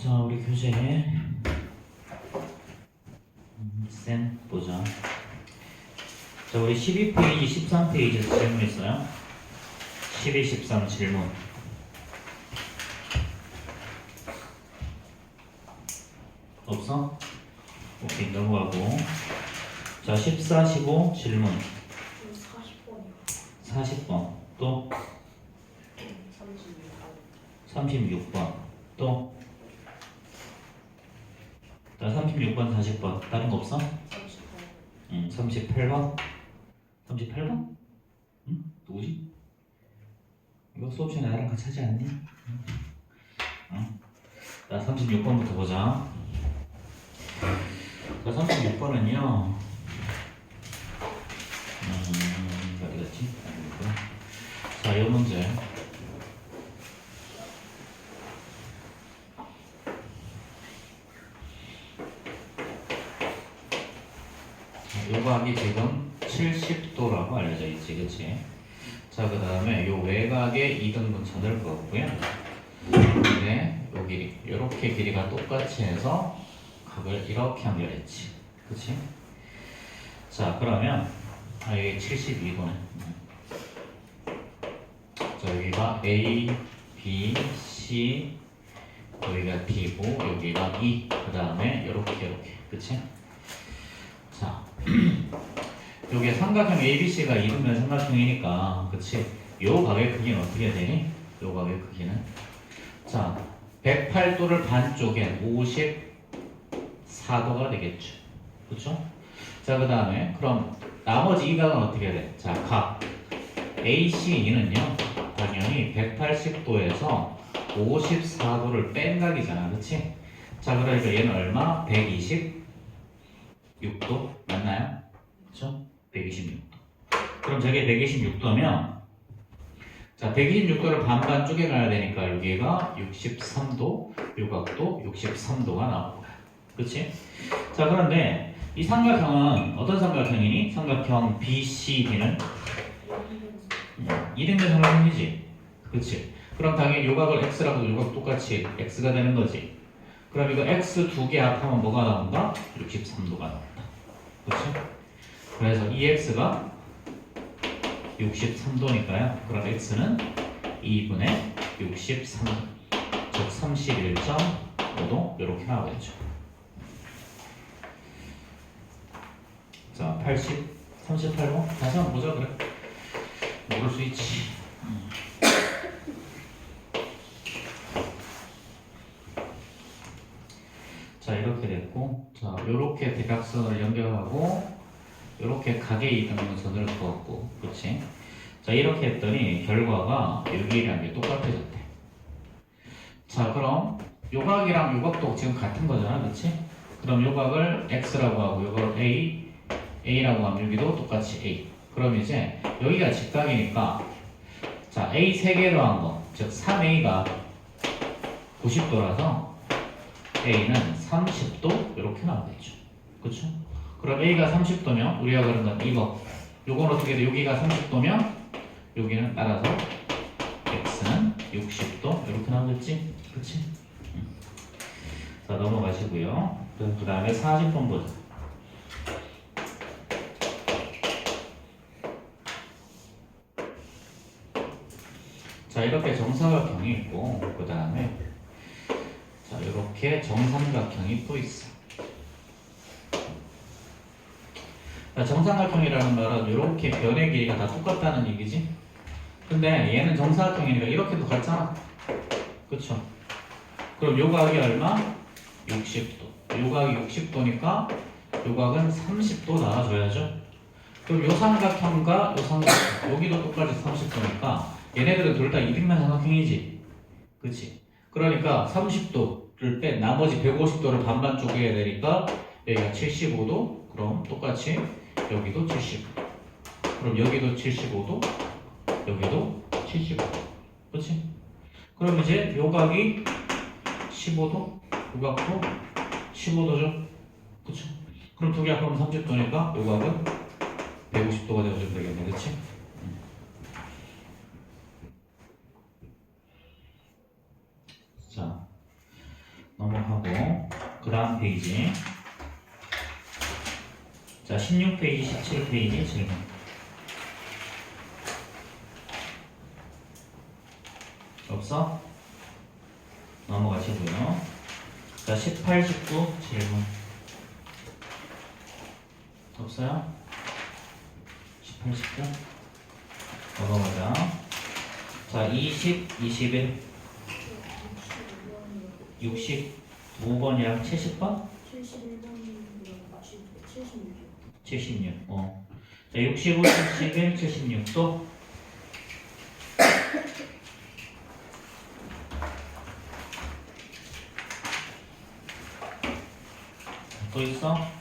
자, 우리 교재 쌤 보자. 자, 우리 12페이지, 13페이지에서 질문 있어요. 12, 13 질문. 없어? 오케이, 넘어가고. 자, 14, 15 질문. 40번이요. 40번. 또 36번. 36번. 또 자, 36번, 40번. 다른 거 없어? 38번. 38번? 38번? 응? 누구지? 이거 수업 시간에 나랑 같이 하지 않니? 응? 자, 36번부터 보자. 자, 36번은요. 어디 갔지? 자, 이 문제. 요각이 지금 70도라고 알려져 있지, 그치? 자, 그 다음에 요 외곽의 이등분선을 그었고요. 근데 요 길이, 요렇게 길이가 똑같이 해서 각을 이렇게 연결했지, 그치? 자, 그러면 여기 72도네. 자, 여기가 A, B, C, 여기가 D고 여기가 E, 그 다음에 요렇게, 그치? 자, 요게 삼각형 ABC가 이등변 삼각형이니까, 그치? 요 각의 크기는 어떻게 되니? 요 각의 크기는? 자, 108도를 반쪽에 54도가 되겠죠. 그쵸? 자, 그 다음에, 그럼 나머지 이 각은 어떻게 돼? 자, 각 ACE는요, 당연히 180도에서 54도를 뺀 각이잖아. 그치? 자, 그러니까 얘는 얼마? 126도? 맞나요? 그쵸? 126도. 그럼 저게 126도면, 자, 126도를 반반 쪼개가야 되니까 여기가 63도, 요 각도 63도가 나오고, 그치? 자, 그런데 이 삼각형은 어떤 삼각형이니? 삼각형 BCD는 이등변 삼각형이지, 그치? 그럼 당연히 요 각을 x라고 요 각 똑같이 x가 되는 거지. 그럼 이거 x 두 개 합하면 뭐가 나온다? 63도가 나온다, 그치? 그래서 이 x가 63도니까요. 그럼 x는 2분의 63, 즉 31.5도 이렇게 나오겠죠. 자, 80, 38번 다시 한번 보자. 그래, 모를 수 있지. 자, 이렇게 됐고, 자, 요렇게 대각선을 연결하고 요렇게 각의 이등분선을 그었고, 그렇지? 자, 이렇게 했더니 결과가 여기랑 게 똑같아졌대. 자, 그럼 요 각이랑 요 각도 지금 같은 거잖아, 그렇지? 그럼 요 각을 x라고 하고 요걸 a라고 하면 여기도 똑같이 a. 그럼 이제 여기가 직각이니까, 자, a 3개로 한 거, 즉 3a가 90도라서 a는 30도 이렇게 나오겠죠, 그렇죠? 그럼 A가 30도면 우리가 그런 건 이거, 요건 어떻게 돼? 여기가 30도면 여기는 따라서 X는 60도 이렇게 나오겠지? 그치? 자, 넘어가시고요. 그 다음에 40번 보자. 자, 이렇게 정사각형이 있고, 그 다음에 자, 이렇게 정삼각형이 또 있어. 자, 정삼각형이라는 말은 이렇게 변의 길이가 다 똑같다는 얘기지. 근데 얘는 정사각형이니까 이렇게도 같잖아, 그쵸? 그럼 요 각이 얼마? 60도. 요 각이 60도니까 요 각은 30도 나와줘야죠. 그럼 요 삼각형과 요 삼각형 여기도 똑같이 30도니까 얘네들은 둘 다 이등변 삼각형이지, 그치? 그러니까 30도를 뺀 나머지 150도를 반반 쪼개야 되니까 여기가 75도. 그럼 똑같이 여기도 75. 그럼 여기도 75도, 여기도 75도. 그렇지? 그럼 이제 요 각이 15도, 요 각도 15도죠. 그렇죠? 그럼 두 개 합하면 30도니까 요 각은 150도가 되어주면 되겠네. 그렇지? 자, 넘어가고 그 다음 페이지. 자, 16페이지, 17페이지 질문. 없어? 넘어가시고요. 자, 18, 19 질문. 없어요? 18, 19 넘어가자. 자, 20, 21 65번이랑 70번? 71번이랑 76. 76. 자, 65, 71, 76 또? 또 있어?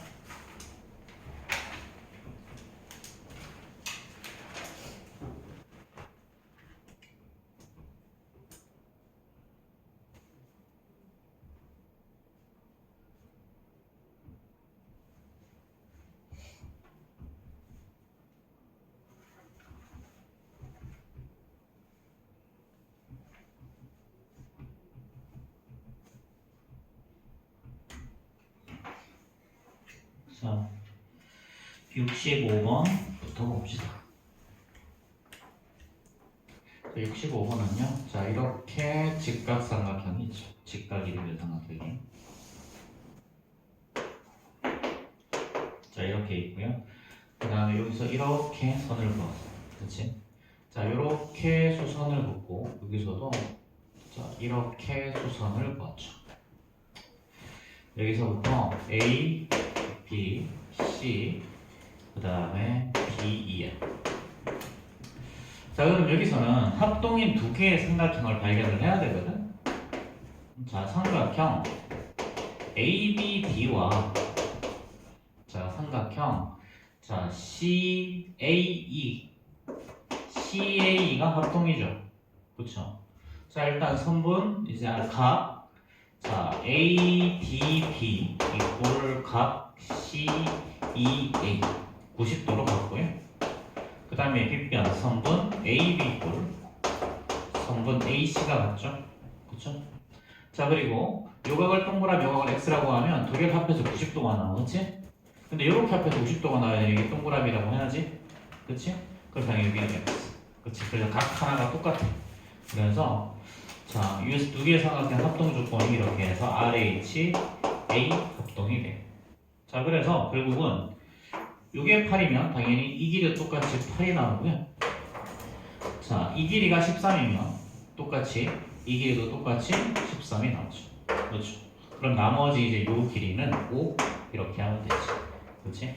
자, 65번부터 봅시다. 자, 65번은요. 자, 이렇게 직각삼각형이 있죠. 직각이 되는 삼각형이. 자, 이렇게 있고요. 그 다음에 여기서 이렇게 선을 그었어. 그렇지? 자, 이렇게 수선을 긋고 여기서도 자, 이렇게 수선을 그었죠. 여기서부터 A, B, C, 그 다음에 D, E야. 자, 그럼 여기서는 합동인 두 개의 삼각형을 발견을 해야 되거든. 자, 삼각형 ABD와 자, 삼각형 자, CAE가 합동이죠. 그쵸? 자, 일단 선분 이제 각 자, ADB 이꼴 각 CEA 90도로 갔고요. 그 다음에 빗변 선분 AB 꼴 선분 AC가 같죠? 그쵸? 자, 그리고 요각을 동그라미 요각을 X라고 하면 두 개를 합해서 90도가 나오겠지? 근데 이렇게 합해서 90도가 나와야 이게 동그라미라고 해야지? 그치? 그럼 당연히 여기는 X. 그치? 그래서 각 하나가 똑같아. 그래서 자, US 두 개의 삼각형 합동 조건이 이렇게 해서 RH, A 합동이 돼. 자, 그래서 결국은 이게 8이면 당연히 이 길이도 똑같이 8이 나오고요. 자, 이 길이가 13이면 똑같이 이 길이도 똑같이 13이 나오죠. 그렇죠? 그럼 나머지 이제 요 길이는 5 이렇게 하면 되지. 그렇지?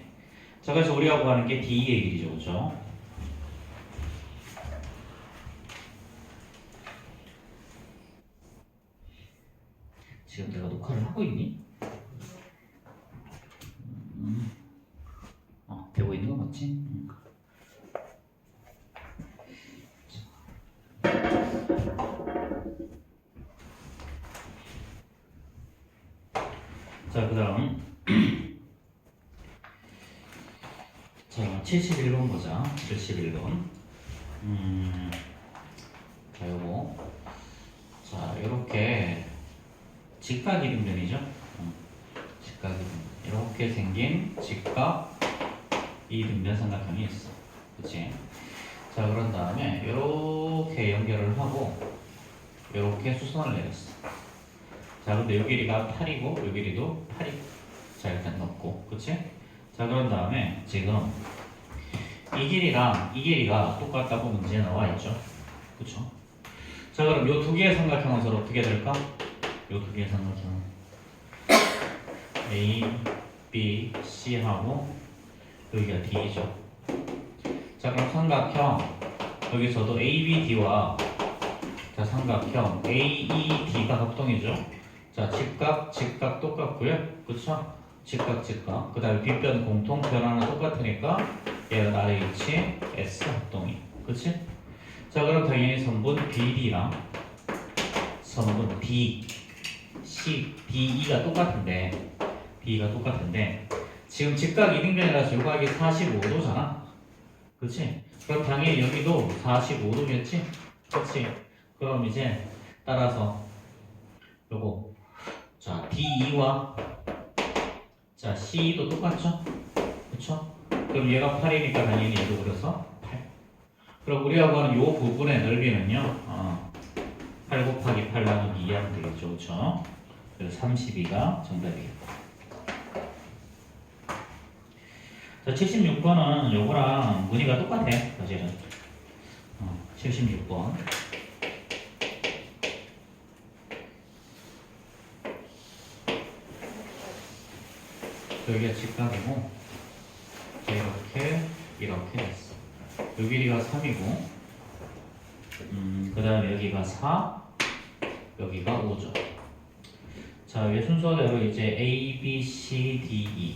자, 그래서 우리가 구하는 게 D의 길이죠. 그렇죠? 지금 내가 녹화를 하고 있니? 되고 있는 거 맞지? 자, 그 다음 자, 71번 보자. 71번 자, 요거 자, 요렇게 직각 이등변이죠? 직각 이등변 이렇게 생긴 직각 이등변 삼각형이 있어. 그치? 자, 그런 다음에 요렇게 연결을 하고 요렇게 수선을 내렸어. 자, 근데 요 길이가 8이고 요 길이도 8이. 자, 일단 넣고. 그치? 자, 그런 다음에 지금 이 길이랑 이 길이가 똑같다고 문제에 나와 있죠. 그쵸? 자, 그럼 요 두 개의 삼각형은 서로 어떻게 될까? 요 두 개의 삼각형은 A, B, C하고 여기가 D죠. 자, 그럼 삼각형 여기서도 ABD와 자, 삼각형 AED가 합동이죠. 자, 직각, 직각 똑같고요. 그쵸? 직각, 직각. 그 다음에 빗변 공통 변화는 똑같으니까 얘는 RH, S 합동이. 그치? 자, 그럼 당연히 선분 BD랑 선분 D, C, DE가 똑같은데 지금 직각 이등변이라서 요각이 45도잖아. 그치? 그럼 당연히 여기도 45도겠지? 그치? 그럼 이제 따라서 요거 자, D2와 자, C도 똑같죠? 그쵸? 그럼 얘가 8이니까 당연히 얘도 그래서 8. 그럼 우리가 구하는 요 부분의 넓이는요, 8 곱하기 8 나누기 2 하면 되겠죠, 그쵸? 그래서 32가 정답이겠다. 자, 76번은 요거랑 무늬가 똑같아, 사실은. 76번. 여기가 직각이고, 자, 이렇게 됐어. 요 길이가 3이고, 그 다음에 여기가 4, 여기가 5죠. 자, 왜 순서대로 이제 A, B, C, D, E.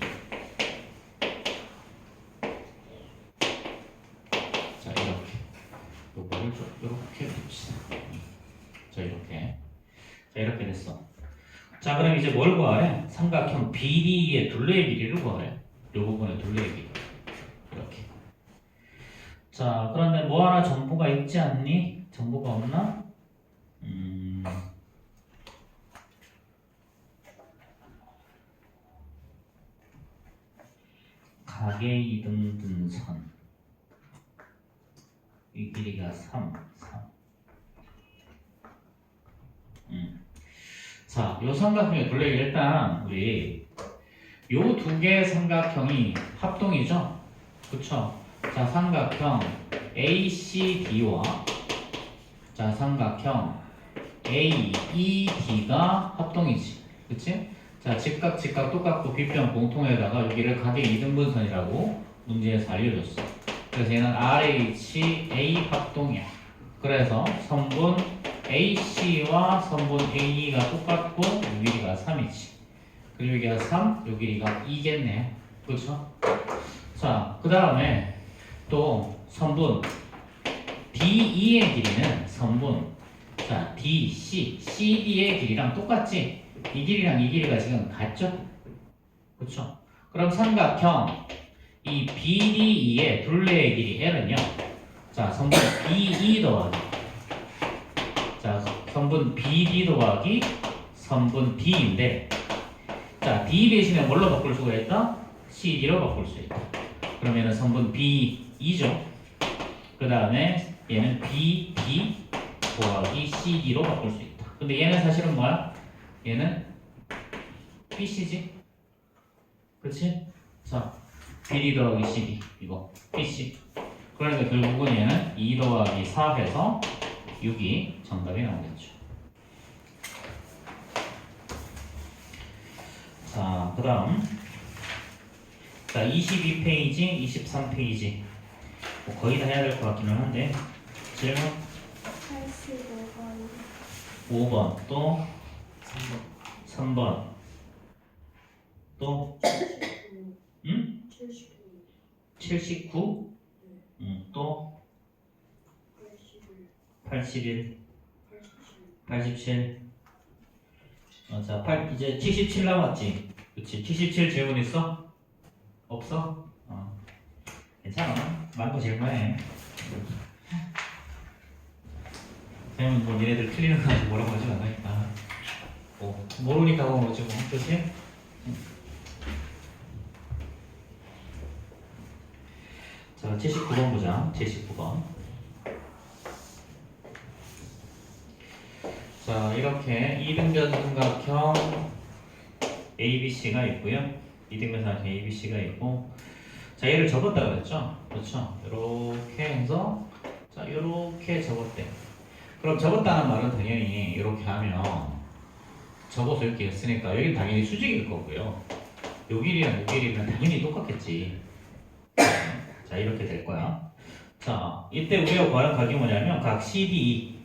자, 이렇게. 요거를 좀 이렇게 봅시다. 자, 이렇게. 자, 이렇게 됐어. 자, 그럼 이제 뭘 구하래? 삼각형 BD의 둘레의 길이를 구하래. 요 부분의 둘레의 길이. 이렇게. 자, 그런데 뭐 하나 정보가 있지 않니? 정보가 없나? 가계 이등분선. 이 길이가 3. 자, 요 삼각형의 둘레길 일단 우리 요 두 개의 삼각형이 합동이죠? 그쵸? 자, 삼각형 ACD와 자, 삼각형 AED가 합동이지. 그치? 자, 직각 똑같고 빗변 공통에다가 여기를 가계 이등분선이라고 문제에서 알려줬어. 그래서 얘는 RHA 합동이야. 그래서 선분 AC와 선분 AE가 똑같고 요 길이가 3이지. 그리고 여기가 3, 요 길이가 2겠네. 그렇죠? 자, 그 다음에 또 선분 DE의 길이는 선분 자, DC, CD의 길이랑 똑같지? 이 길이랑 이 길이가 지금 같죠? 그렇죠? 그럼 삼각형 이 BDE의 둘레의 길이 L은요. 자, 선분 BE 더하기 자, 선분 BD 더하기 선분 D인데 자, D 대신에 뭘로 바꿀 수가 있다? CD로 바꿀 수 있다. 그러면은 선분 B2죠. 그 다음에 얘는 BD 더하기 CD로 바꿀 수 있다. 근데 얘는 사실은 뭐야? 얘는 BC지? 그치? 자, BD 더하기 CD 이거 BC. 그러니까 결국은 얘는 2 더하기 4 해서 6이 정답이 나오겠죠. 자, 그 다음 자, 22페이지, 23페이지 뭐 거의 다 해야 될 것 같기는 한데 질문 85번 5번 또 3번 또 79 또 81 87 자, 이제 77 남았지. 그치? 77 질문 있어? 없어? 괜찮아. 많고 질문해. 쌤은 뭐 얘네들 틀리는 거 가지고 뭐라고 하지 않으니까. 모르니까 뭐 오지 뭐. 그치? 자, 79번 보자. 79번. 자, 이렇게 이등변 삼각형 ABC가 있고요. 이등변 삼각형 ABC가 있고, 자, 얘를 접었다 그랬죠? 그렇죠? 이렇게 해서, 자, 이렇게 접었대. 그럼 접었다는 말은 당연히 이렇게 하면 접어서 이렇게 했으니까 여기는 당연히 수직일 거고요. 요 길이랑 요 길이는 당연히 똑같겠지. 자, 이렇게 될 거야. 자, 이때 우리가 구하는 각이 뭐냐면 각 CDE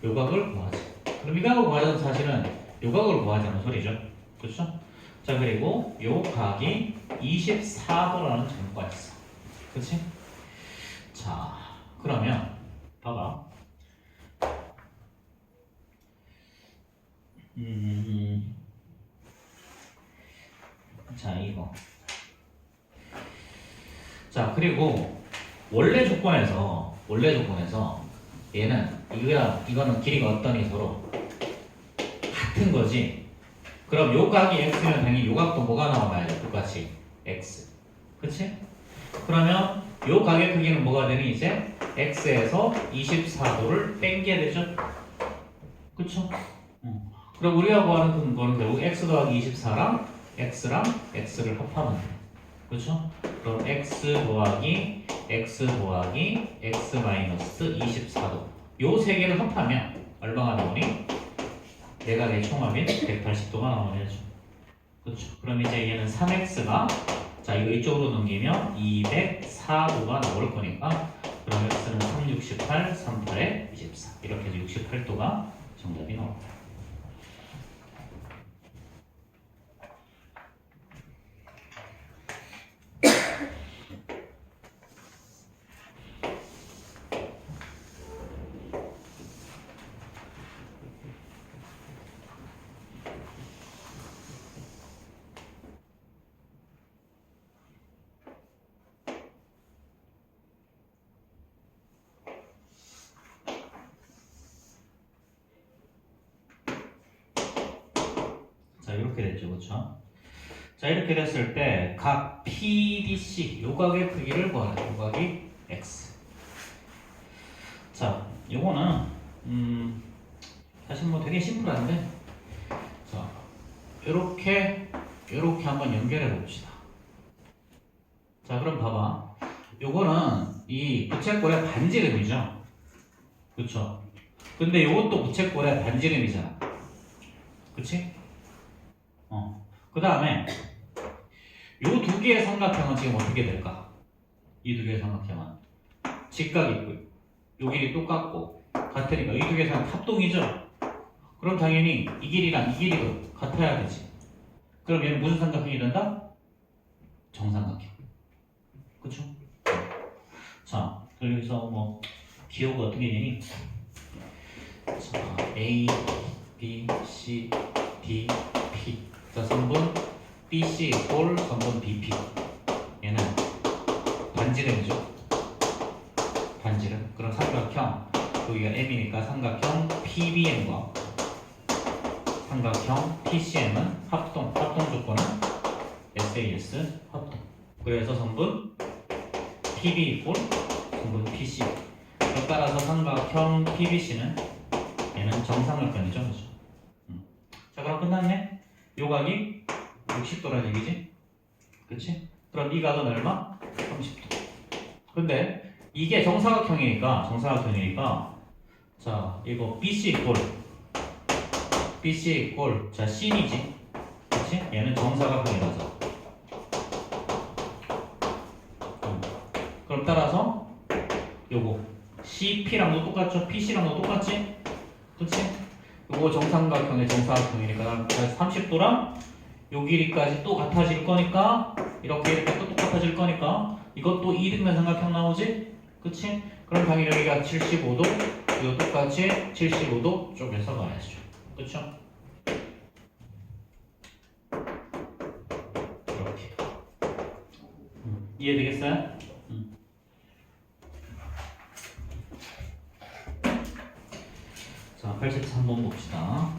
요 각을 구하자. 그럼 이 각을 구하자는 사실은 요 각을 구하자는 소리죠. 그렇죠? 자, 그리고 요 각이 24도라는 정보가 있어. 그렇지? 자, 그러면 봐봐. 자, 이거. 자, 그리고 원래 조건에서 얘는 이거는 길이가 어떠니 서로 같은 거지. 그럼 요 각이 x면 당연히 요 각도 뭐가 나와야 돼? 똑같이 x. 그치? 그러면 요 각의 크기는 뭐가 되니 이제 x에서 24도를 땡겨야 되죠? 그쵸? 그럼 우리가 구하는 거는 결국 x 더하기 24랑 x랑 x를 합하면 돼. 그쵸? 그럼 x 더하기 x 더하기 x 마이너스 24도 요 세 개를 합하면 얼마가 나오니? 내각의 총합이 180도가 나오겠죠. 그렇죠. 그럼 이제 얘는 3x가 자 이거 이쪽으로 넘기면 204도가 나올 거니까 그럼 x는 368, 38에 24 이렇게 해서 68도가 정답이 나옵니다. 자 이렇게 됐죠, 그렇죠? 자 이렇게 됐을 때 각 PDC 요각의 크기를 구하라. 요각이 x. 자 요거는 사실 뭐 되게 심플한데 자 요렇게 한번 연결해 봅시다. 자 그럼 봐봐. 요거는 이 부채꼴의 반지름이죠. 그렇죠? 근데 요것도 부채꼴의 반지름이잖아. 그치? 그 다음에 요 두 개의 삼각형은 지금 어떻게 될까? 이 두 개의 삼각형은 직각이 있고요. 요 길이 똑같고 같으니까 이 두 개의 삼각형 합동이죠? 그럼 당연히 이 길이랑 이 길이도 같아야 되지. 그럼 얘는 무슨 삼각형이 된다? 정삼각형. 그쵸? 자, 여기서 뭐 기호가 어떻게 되니? 자, A, B, C, D, P. 자, 선분 BC 꼴 선분 BP. 얘는 반지름이죠. 반지름. 그럼 삼각형 여기가 M이니까 삼각형 PBM과 삼각형 PCM은 합동 조건은 SAS 합동. 그래서 선분 PB 꼴 선분 PC. 따라서 삼각형 PBC는 얘는 정삼각형이죠, 그렇죠? 자, 그럼 끝났네. 요 각이 60도라는 얘기지? 그치? 그럼 이 각은 얼마? 30도. 근데 이게 정사각형이니까 자 이거 BC 꼴 자 C이지? 그치? 얘는 정사각형이라서 그럼 따라서 요거 CP랑도 똑같죠? PC랑도 똑같지? 그치? 요거 정삼각형의 정사각형이니까 30도랑 요 길이까지 또 같아질 거니까 이렇게 또 똑같아질 거니까 이것도 이등변 삼각형 나오지? 그치? 그럼 당연히 여기가 75도 이거 똑같이 75도 쪽에서 가야죠. 그쵸? 이렇게 이해되겠어요? 자, 83번 봅시다.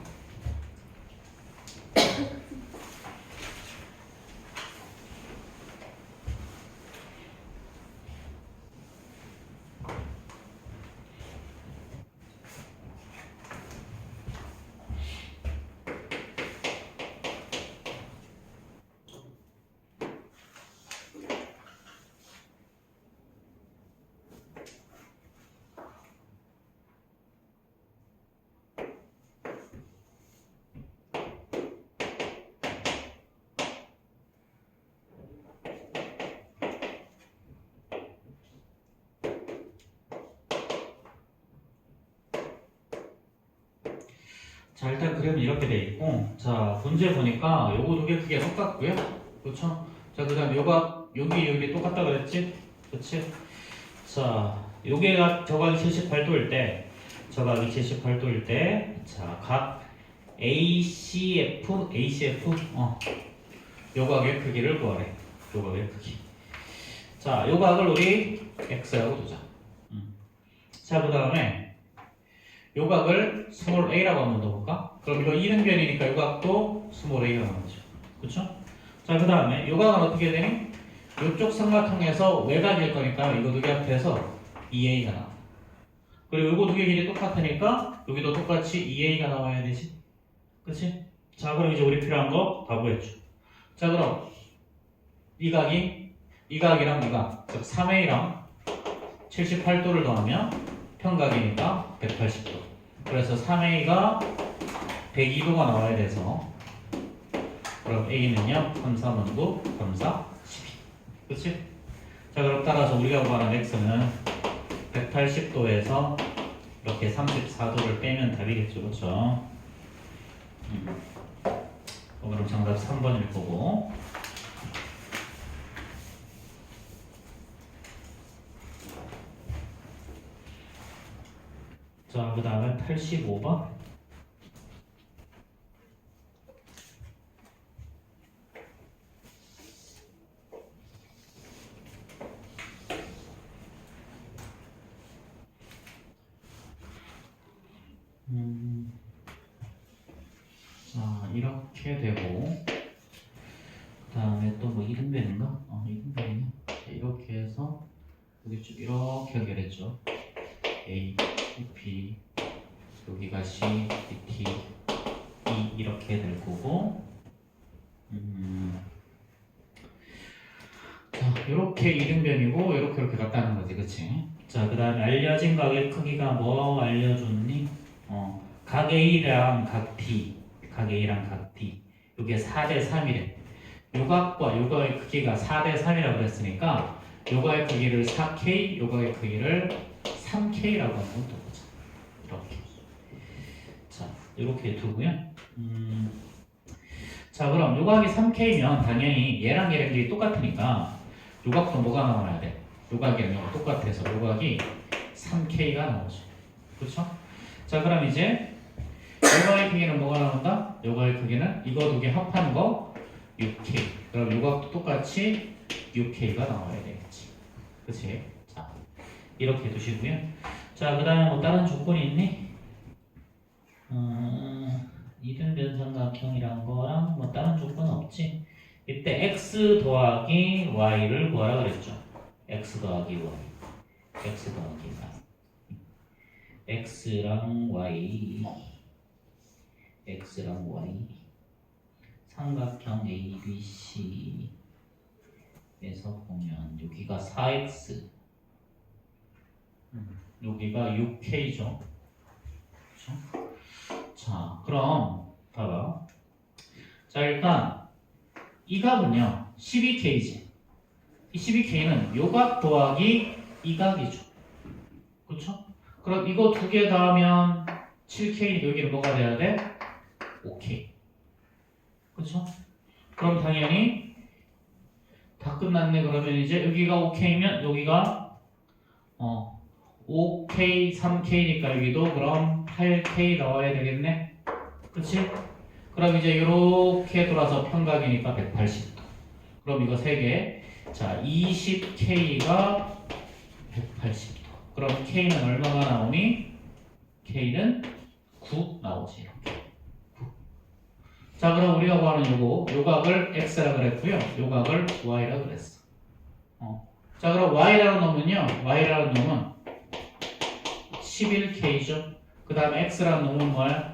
자 일단 그림은 이렇게 돼 있고 자 문제 보니까 요거 두 개 크기가 똑같고요. 그렇죠? 자 그다음 요각 여기 똑같다 그랬지? 그렇지? 자 요게가 저각이 78도일 때 저각이 78도일 때자각 ACF 요각의 크기를 구하래. 요각의 크기. 자 요각을 우리 X라고 두자. 자 그 다음에 요각을 스몰 a라고 한번 넣어볼까? 그럼 이거 이등변이니까 요각도 스몰 a가 나오는 거죠. 그쵸? 자, 그 다음에 요각은 어떻게 되니? 요쪽 삼각형에서 외곽일 거니까 이거 두 개 합해서 2a가 나와. 그리고 요거 두 개 길이 똑같으니까 여기도 똑같이 2a가 나와야 되지. 그치? 자, 그럼 이제 우리 필요한 거 다 구했죠. 자, 그럼 이 각이랑 이 각, 즉 3a랑 78도를 더하면 평각이니까 180도. 그래서 3a가 102도가 나와야 돼서 그럼 a는요 3, 3원도 3, 4, 12. 그치? 자, 그럼 따라서 우리가 구하는 x는 180도에서 이렇게 34도를 빼면 답이겠죠. 그쵸? 그럼 정답 3번일 거고. 자, 그 다음에 85번. 자, 이렇게 되고, 그 다음에 또 뭐 이등변인가? 이등변이네. 이렇게 해서 여기 쭉 이렇게 연결했죠. A, B, 여기가 C, D, E 이렇게 될 거고. 자, 이렇게 이등변이고 이렇게 같다는 거지, 그치? 자, 그 다음에 알려진 각의 크기가 뭐 알려줬니? 각 A랑 각 D, 각 A랑 각 D. 이게 4대 3이래. 요각과 요각의 크기가 4대 3이라고 그랬으니까 요각의 크기를 4K, 요각의 크기를 3K라고 하면 또 보자. 이렇게. 자, 이렇게 두고요. 자, 그럼 요각이 3K면 당연히 얘랑 얘랑 길이 똑같으니까 요각도 뭐가 나와야 돼? 요각이랑 요각 똑같아서 요각이 3K가 나오죠. 그렇죠? 자, 그럼 이제 요각의 크기는 뭐가 나온다? 요각의 크기는 이거 두 개 합한 거 6K. 그럼 요각도 똑같이 6K가 나와야 되겠지. 그치? 자, 이렇게 두시고요. 자, 그 다음에 뭐 다른 조건이 있니? 이등변 삼각형이란 거랑 뭐 다른 조건은 없지. 이때 x 더하기 y를 구하라 그랬죠. x 더하기 y, x 더하기 y, x랑 y, x랑 y, 삼각형 ABC에서 보면 여기가 4x, 여기가 6k죠. 그렇죠? 자, 그럼 봐봐. 자, 일단 이 각은요 12K지. 이 12K는 요각 더하기 이 각이죠. 그렇죠? 그럼 이거 두 개 더하면 7K, 여기는 뭐가 돼야 돼? 5K. 그렇죠? 그럼 당연히 다 끝났네. 그러면 이제 여기가 5K면 여기가 5K, 3K니까 여기도 그럼 8K 나와야 되겠네. 그치? 그럼 이제 이렇게 돌아서 평각이니까 180도. 그럼 이거 3개. 자, 20K가 180도. 그럼 K는 얼마가 나오니? K는 9 나오지. 이렇게. 9. 자, 그럼 우리가 구하는 요각을 X라 그랬고요. 요각을 Y라 그랬어. 자, 그럼 Y라는 놈은요. Y라는 놈은 11K죠. 그 다음에 X라는 놈은 뭐야?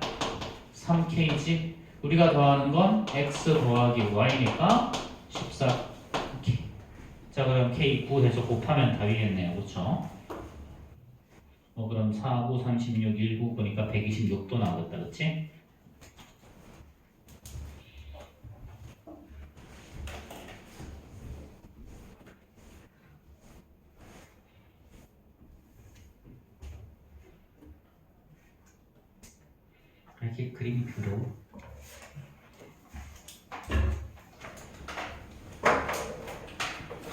3K지. 우리가 더하는 건 X 더하기 Y니까 14K. 자, 그럼 K 9 해서 곱하면 답이겠네요. 그쵸? 그럼 4, 9, 36, 19 보니까 126도 나오겠다. 그치? 이렇게 그림이 더러워.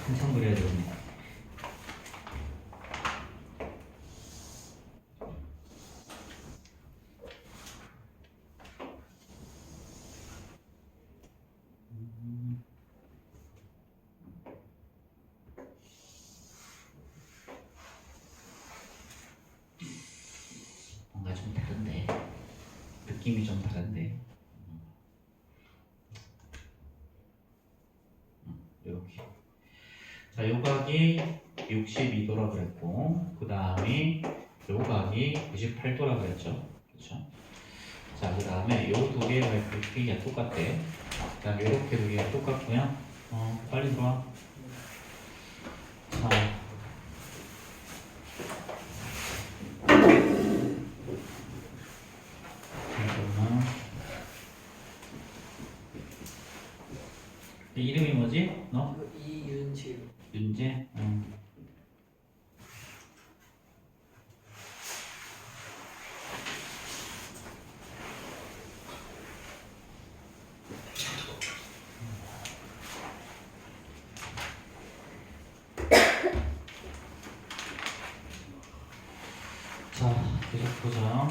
한참 그려야 되겠네. 뭔가 좀 다른데. 느낌이 좀 다른데. 이렇게. 자, 요 각이 62도라 그랬고, 그 다음에 요 각이 98도라 그랬죠. 그렇죠? 자, 그 다음에 요 두 개가 크기가 똑같대. 그 다음에 요렇게 두 개가 똑같고요. 빨리 들어와. 자. 잠깐만. 이름이 뭐지? 너? 이윤지요. 윤재? 응. 자, 계속 보자.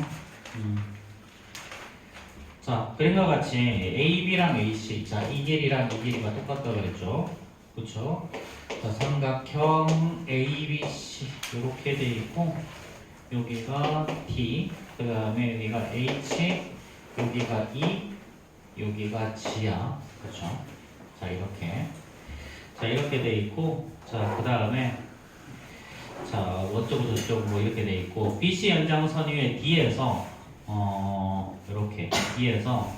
자, 그림과 같이 AB랑 AC, 자, 이 길이랑 이 길이가 똑같다고 그랬죠? 그쵸? 자, 삼각형 ABC 이렇게 돼 있고, 여기가 T, 그 다음에 여기가 H, 여기가 E, 여기가 G야. 그쵸? 자, 이렇게. 자, 이렇게 돼 있고, 자, 그 다음에 자, 어쩌고 저쩌고 뭐 이렇게 돼 있고, BC 연장선 위에 D에서 이렇게 D에서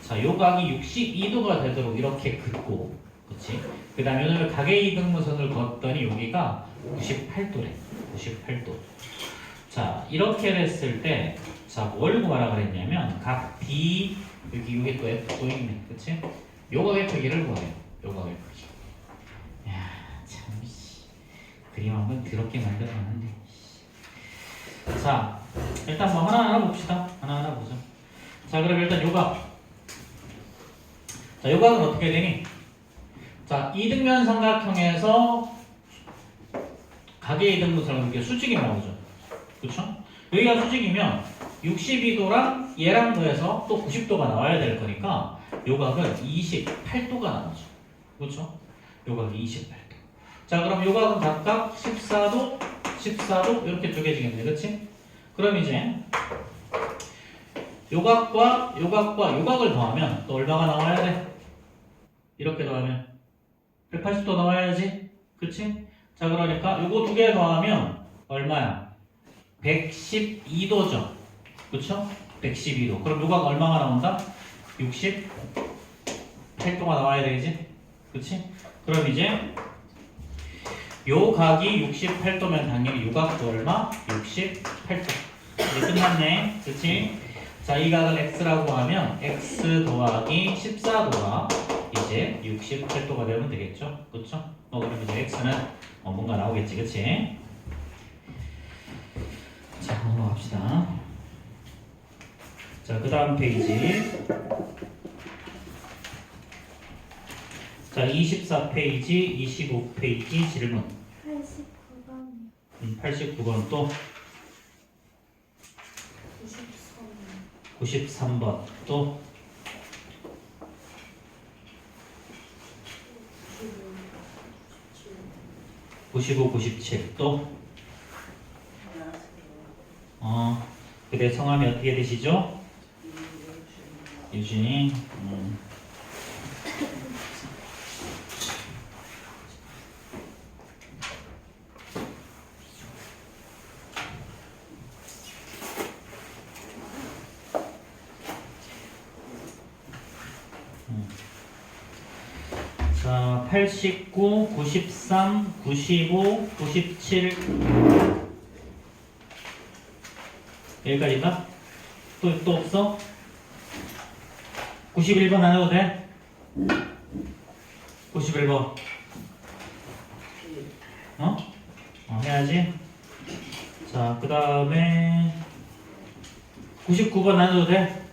자, 요 각이 62도가 되도록 이렇게 긋고, 그렇지? 그 다음에 오늘 각의 이등분선을 걷더니 여기가 98도래. 98도. 자, 이렇게 됐을 때, 자, 뭘 구하라 그랬냐면, 각 D, 여기 또 F 또 있네. 그치? 요 각의 크기를 구하래요. 요 각의 크기. 야, 참, 그림 한번 더럽게 만들어놨는데. 자, 일단 뭐 하나하나 봅시다. 하나하나 보자. 자, 그럼 일단 요각. 자, 요각은 어떻게 되니? 자, 이등변 삼각형에서 각의 이등분선은 이렇게 수직이 나오죠. 그쵸? 여기가 수직이면 62도랑 얘랑 더해서 또 90도가 나와야 될 거니까 요각은 28도가 나오죠. 그쵸? 요각이 28도. 자, 그럼 요각은 각각 14도, 14도 이렇게 쪼개지겠네. 그치? 그럼 이제 요각과 요각을 더하면 또 얼마가 나와야 돼? 이렇게 더하면 180도 나와야지. 그치? 자, 그러니까 요거 두 개 더하면 얼마야? 112도죠. 그쵸? 112도. 그럼 요각 얼마가 나온다? 68도가 나와야 되지. 그치? 그럼 이제 요 각이 68도면 당연히 요 각도 얼마? 68도. 이제 끝났네. 그치? 자, 이 각을 x라고 하면 x 더하기 14도가 이제 68도가 되면 되겠죠? 그쵸? 그럼 이제 x는 뭔가 나오겠지. 그치? 자, 넘어갑시다. 자, 그 다음 페이지. 자, 24페이지, 25페이지 질문. 89번 89번 또 93번 또 95, 97 또 그대 성함이 어떻게 되시죠? 유진이. 자, 89, 93, 95, 97 여기까지인가? 또 없어? 91번 안 해도 돼? 91번 해야지. 자, 그 다음에 99번 안 해도 돼?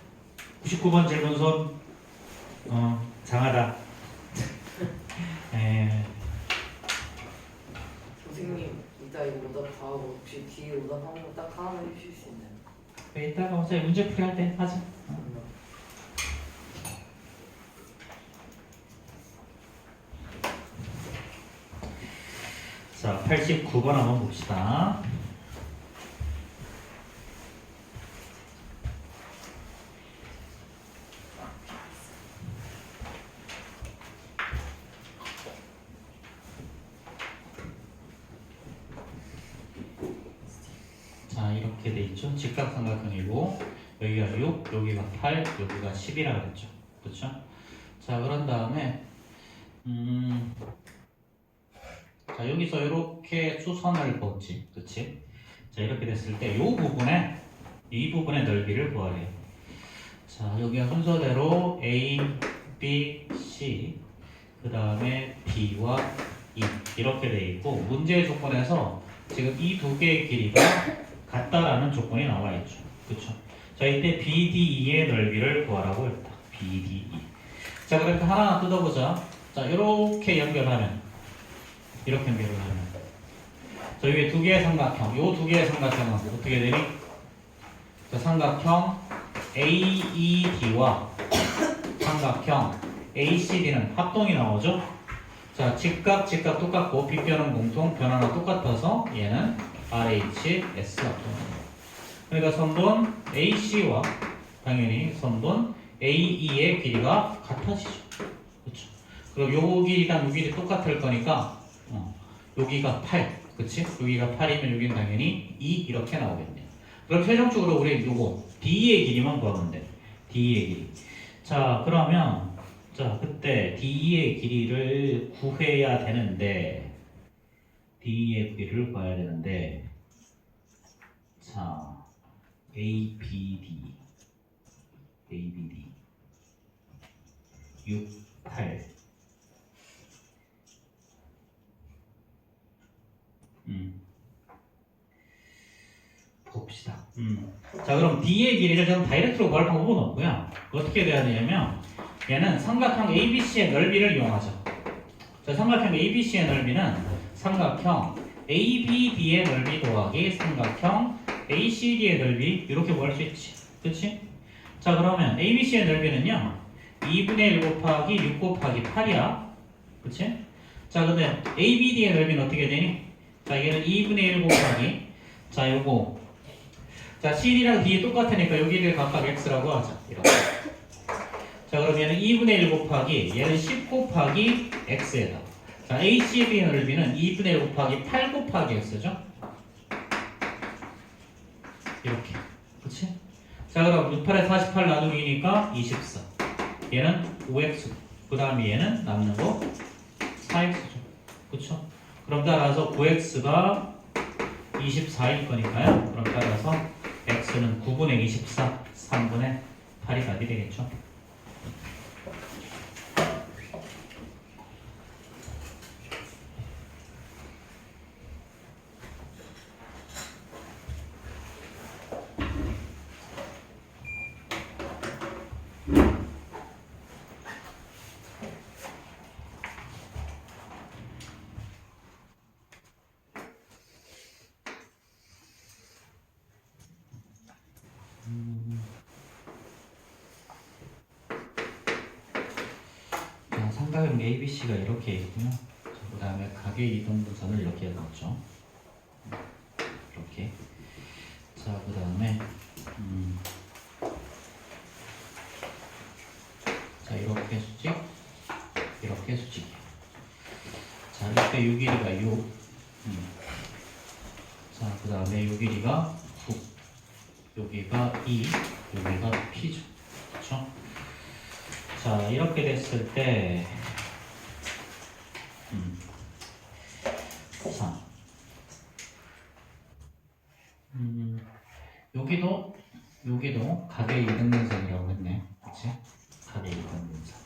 99번 질문손 장하다. 선생님 이따 이거 오답 다 하고 혹시 뒤에 오답 한 번 딱 하나 해주실 수 있나요? 이따가 어차피 문제풀이 할 때 하자. 자, 89번 한번 봅시다. 자, 이렇게 돼 있죠. 직각삼각형이고 여기가 6, 여기가 8, 여기가 10이라 그랬죠. 그렇죠? 자, 그런 다음에 자, 여기서 이렇게 수선을 그었지. 그렇지? 자, 이렇게 됐을 때 이 부분의 넓이를 구하래요. 자, 여기가 순서대로 A, B, C 그 다음에 D와 E 이렇게 돼 있고 문제의 조건에서 지금 이 두 개의 길이가 같다라는 조건이 나와 있죠. 그렇죠? 자, 이때 BDE의 넓이를 구하라고 했다. BDE. 자, 그러니까 하나하나 뜯어보자. 자, 이렇게 연결하면 이렇게 연결을 하면 자, 여기 두 개의 삼각형, 요 두 개의 삼각형은 어떻게 되니? 자, 삼각형 AED와 삼각형 ACD는 합동이 나오죠? 자, 직각 똑같고 빗변은 공통, 변화는 똑같아서 얘는 RHS 합동입니다. 그러니까 선분 AC와 당연히 선분 AE의 길이가 같아지죠. 그렇죠? 그럼 요 길이랑 요 길이 똑같을 거니까 여기가 8, 그치? 여기가 8이면 여기는 당연히 2 이렇게 나오겠네요. 그럼 최종적으로 우리 요거 D의 길이만 구하면 돼. D의 길이. 자, 그러면 자, 그때 D의 길이를 구해야 되는데 D의 길이를 구해야 되는데 자, ABD 6, 8 봅시다. 자, 그럼 D의 길이를 좀 다이렉트로 구할 방법은 없고요. 어떻게 돼야 되냐면 얘는 삼각형 ABC의 넓이를 이용하죠. 자, 삼각형 ABC의 넓이는 삼각형 ABD의 넓이 더하기 삼각형 ACD의 넓이 이렇게 구할 수 있지. 그치? 자, 그러면 ABC의 넓이는요 2분의 1 곱하기 6 곱하기 8이야. 그치? 자, 근데 ABD의 넓이는 어떻게 되니? 자, 얘는 2분의 1 곱하기 자, 요거 자, CD랑 D 똑같으니까 여기를 각각 X라고 하자. 이렇게. 자, 그럼 얘는 2분의 1 곱하기 얘는 10 곱하기 X에다. 자, ACD의 넓이는 2분의 1 곱하기 8 곱하기 X죠? 이렇게. 그치? 자, 그럼 6, 8에 48 나누기니까 24. 얘는 5X. 그 다음에 얘는 남는 거 4X죠. 그쵸? 그럼 따라서 9X가 24일 거니까요. 그럼 따라서 X는 9분의 24, 3분의 8이 답이 되겠죠. 자, 삼각형 ABC가 이렇게 있고요. 그 다음에 각의 이동분선을 이렇게 넣었죠. 이렇게. 자, 그 다음에 자, 이렇게 수직, 이렇게 수직. 자, 이때 요 길이가 6. 자, 그 다음에 요 길이가 9. 여기가 2, 여기가 P죠. 그쵸? 자, 이렇게 됐을 때, 자, 여기도 각의 이등분선이라고 했네. 그치? 각의 이등분선.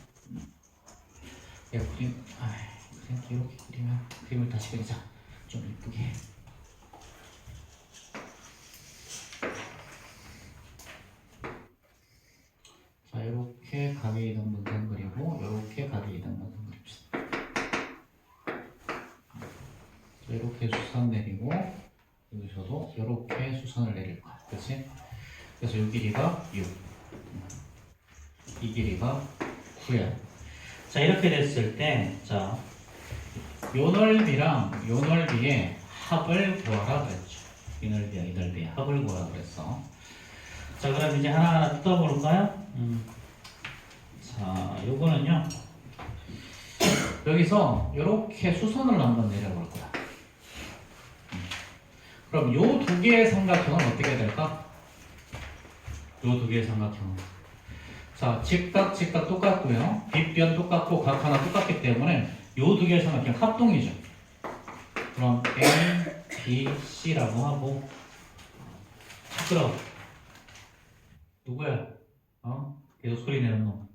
야, 그냥 이렇게 그림을 다시 그리자. 좀 이쁘게. 자, 이렇게 각의 이등분선 그리고 이렇게 각의 이등분선 그립시다. 자, 이렇게 수선 내리고 여기서도 이렇게 수선을 내릴 거야. 그치? 그래서 이 길이가 6, 이 길이가 9야. 자, 이렇게 됐을 때, 자, 요 넓이랑 요 넓이의 합을 구하라 그랬죠. 이 넓이와 이 넓이의 합을 구하라 그랬어. 자, 그럼 이제 하나하나 뜯어볼까요? 자, 요거는요. 여기서 이렇게 수선을 한번 내려볼 거야. 그럼 요 두 개의 삼각형은 어떻게 될까? 요 두 개의 삼각형은. 자, 직각 똑같고요. 빗변 똑같고 각 하나 똑같기 때문에 요 두 개의 삼각형 합동이죠. 그럼 A, B, C라고 하고 시끄러워. 누구야? 계속 소리 내는 놈.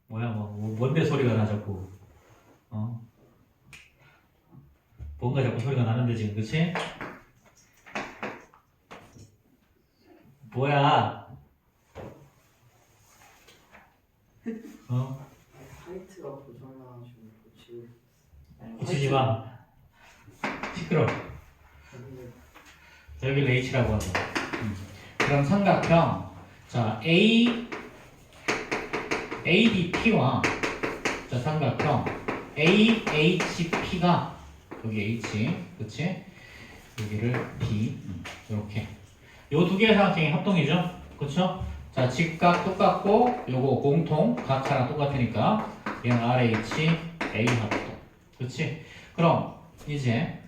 뭐야, 뭔데 소리가 나 자꾸. 뭔가 자꾸 소리가 나는데 지금, 그치? 뭐야? 화이트가 고장나가지고 고치고 고치지 마. 시끄러워. 근데 여기를 H라고 하죠. 그럼 삼각형, 자, ABP와 자, 삼각형 AHP가 여기 H, 그치? 여기를 B, 이렇게. 요 두 개의 삼각형이 합동이죠? 그쵸? 자, 직각 똑같고, 요거 공통, 각 하나 똑같으니까, 얘는 RH, A 합동. 그치? 그럼, 이제,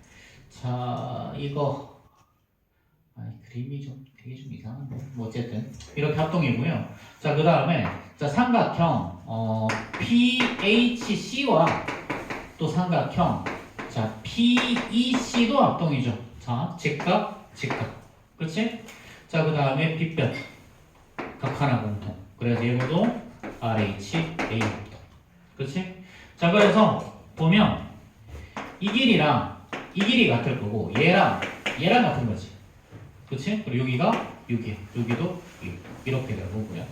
자, 이거, 그림이 되게 좀 이상한데. 뭐, 어쨌든, 이렇게 합동이고요. 자, 그 다음에, 자, 삼각형, PHC와 또 삼각형, 자, PEC도 합동이죠. 자, 직각. 그치? 자, 그 다음에 빗변. 각 하나 공통. 그래서 얘도 RH, A 합동. 그치? 자, 그래서 보면 이 길이랑 이 길이 같을 거고 얘랑 같은 거지. 그치? 그리고 여기가 6이야. 여기도 6. 이렇게 되는 거고요.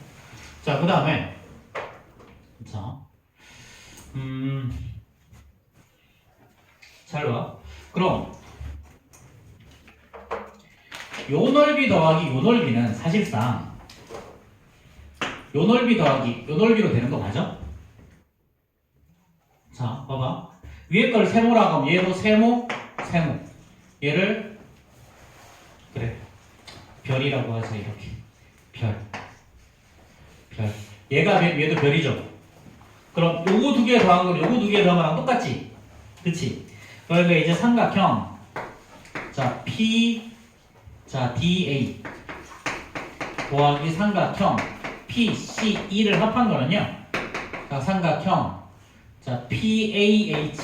자, 그 다음에 자, 잘 봐. 그럼 요 넓이 더하기 요 넓이는 사실상 요 넓이 더하기 요 넓이로 되는 거 맞아? 자, 봐봐. 위에 걸 세모라고 하면 얘도 세모. 얘를 그래 별이라고 하자. 이렇게 별. 얘도 별이죠. 그럼 요거 두 개 더한 건 요거 두 개 더한 거랑 똑같지? 그치? 그러니까 이제 삼각형 자 DA 더하기 삼각형 PCE를 합한 거는요. 자, 삼각형 자 PAH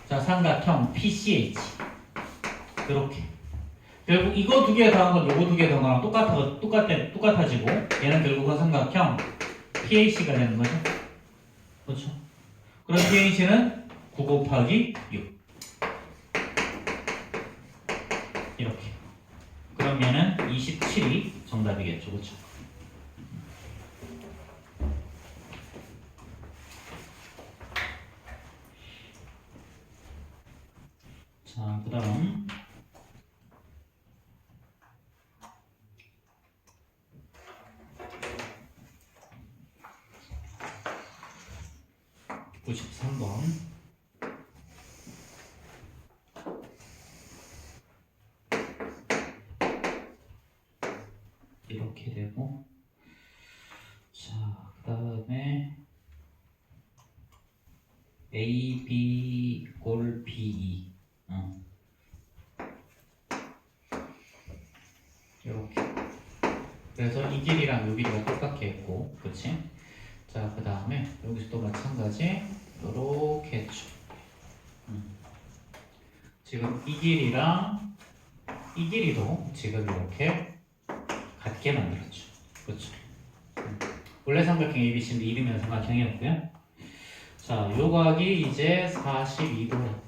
자 삼각형 PCH 이렇게. 결국 이거 두 개 더한 건 요거 두 개 더한 거랑 똑같아지고 얘는 결국은 삼각형 PAC가 되는 거죠. 그렇죠? 그럼 PAC는 9 곱하기 6 이렇게. 그럼 얘는 27이 정답이겠죠. 그렇죠? 자, 그 다음 93번 이렇게 되고, 자, 그 다음에 AB 골 BE 이렇게. 그래서 이 길이랑 이 길이가 똑같게 했고, 그치? 자, 그 다음에 여기서 또 마찬가지 요렇게 했죠. 지금 이 길이랑 이 길이도 지금 이렇게 같게 만들었죠. 그렇죠? 원래 삼각형 ABC인데 이름은 삼각형이었고요. 자, 요 각이 이제 42도.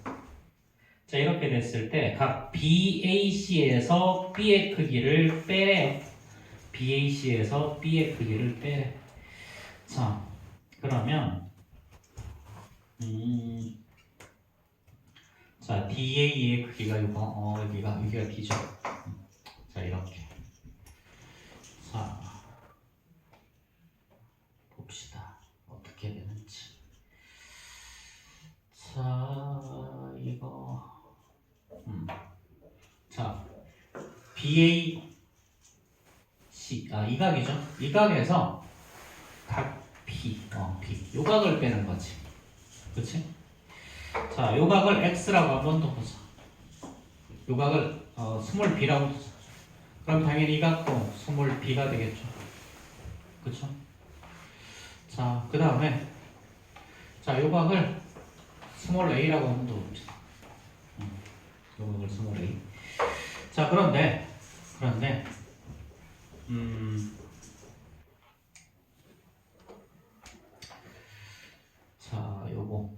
자, 이렇게 됐을 때 각 BAC에서 B의 크기를 빼래요. BAC에서 B의 크기를 빼래. 자, 그러면 자, DA의 크기가 이거 여기가 D죠. 자, 이렇게. 자, 봅시다. 어떻게 되는지. 자, 이거 자, BAC 이 각이죠. 이 각에서 각 B 요 각을 빼는 거지. 그치? 자, 요각을 x라고 한번 더 보자. 요각을 스몰 b라고 보자. 그럼 당연히 이 각도 스몰 b가 되겠죠. 그쵸? 자, 그 다음에 자, 요각을 스몰 a라고 한번 더 봅시다. 요각을 스몰 a. 자, 그런데 자, 요거.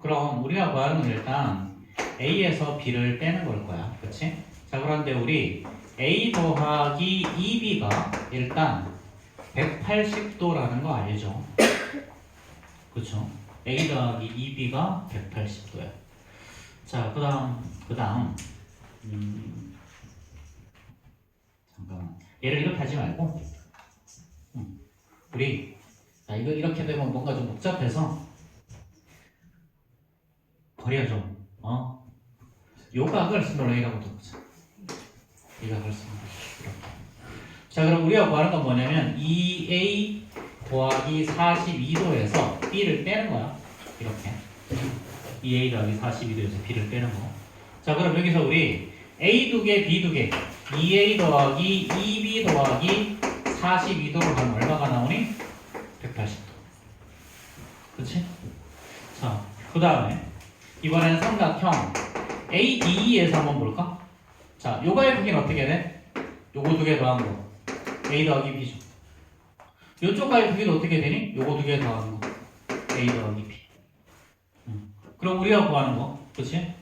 그럼 우리가 구하는 건 일단 A에서 B를 빼는 걸 거야. 그치? 자, 그런데 우리 A 더하기 2B가 일단 180도라는 거 알죠? 그쵸? A 더하기 2B가 180도야. 자, 그 다음, 잠깐만. 얘를 이렇게 하지 말고, 우리, 자, 이거 이렇게 되면 뭔가 좀 복잡해서, 버려 좀, 요 각을 스몰 a라고 두자. 이 각을 스몰 a. 이렇게. 자, 그럼 우리가 구하는 건 뭐냐면, 2a 더하기 42도에서 b를 빼는 거야. 이렇게. 2a 더하기 42도에서 b를 빼는 거. 자, 그럼 여기서 우리 a 두 개, b 두 개, 2a 더하기 2b 더하기 42도로 하면 얼마가 나오니? 180도. 그치? 자, 그 다음에 이번에는 삼각형 ADE에서 한번 볼까? 자, 요거의 크기는 어떻게 돼? 요거 두 개 더한 거 A 더하기 B죠. 요쪽과의 크기도 어떻게 되니? 요거 두 개 더한 거 A 더하기 B. 그럼 우리가 구하는 거, 그치?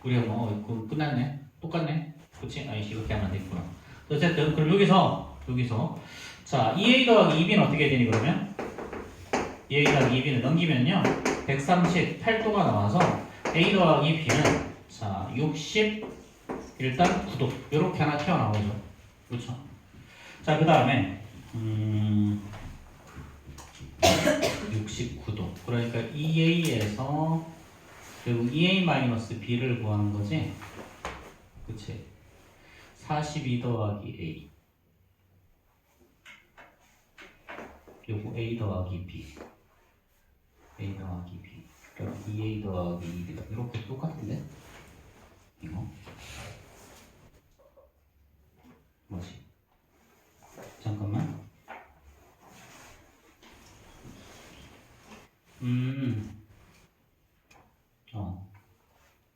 우리가 그럼 끝났네? 똑같네? 그치? 아이씨, 이렇게 하면 안 되겠구나. 어쨌든 그럼 여기서 자, 2A 더하기 2B는 어떻게 되니 그러면? 2A 더하기 2B는 넘기면요 138도가 나와서 A 더하기 B는 자 60 일단 9도 이렇게 하나 튀어나오죠. 그렇죠? 자, 그 다음에 69도 그러니까 2A에서 그리고 2A-B를 구하는 거지. 그치? 42 더하기 A 요거 A 더하기 B A 더하기 B 그럼 2A 더하기 2B가 이렇게 똑같은데? 이거 뭐지? 잠깐만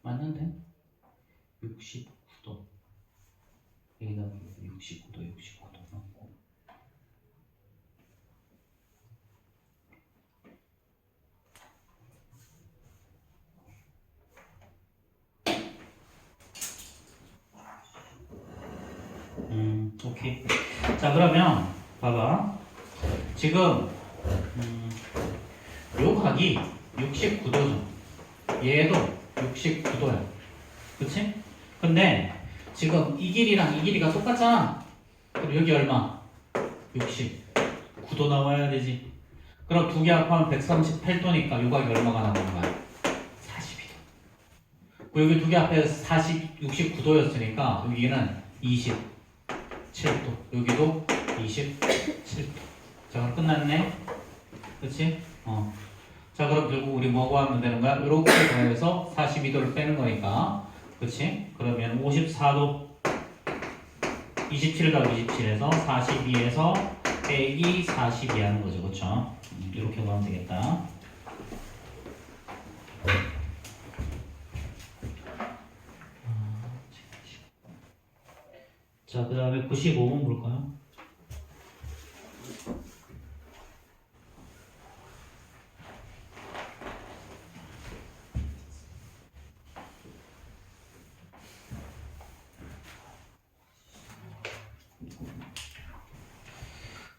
맞는데? 69도 A 더하기 69도 맞고 오케이. 자, 그러면 봐봐. 지금 요 각이 69도죠. 얘도 69도야. 그치? 근데 지금 이 길이랑 이 길이가 똑같잖아. 그럼 여기 얼마? 69도 나와야 되지. 그럼 두 개 합하면 138도니까 요 각이 얼마가 나오는 거야? 42도. 여기 두 개 합해서 69도였으니까 여기는 27도. 여기도 27도. 자, 그럼 끝났네. 그치? 자, 그럼 결국 우리 뭐고 하면 되는 거야? 이렇게 더해서 42도를 빼는 거니까. 그치? 그러면 54도. 27 더하기 27에서 42에서 빼기 42 하는 거죠. 그쵸? 이렇게 구하면 되겠다. 자, 그 다음에 95번 볼까요?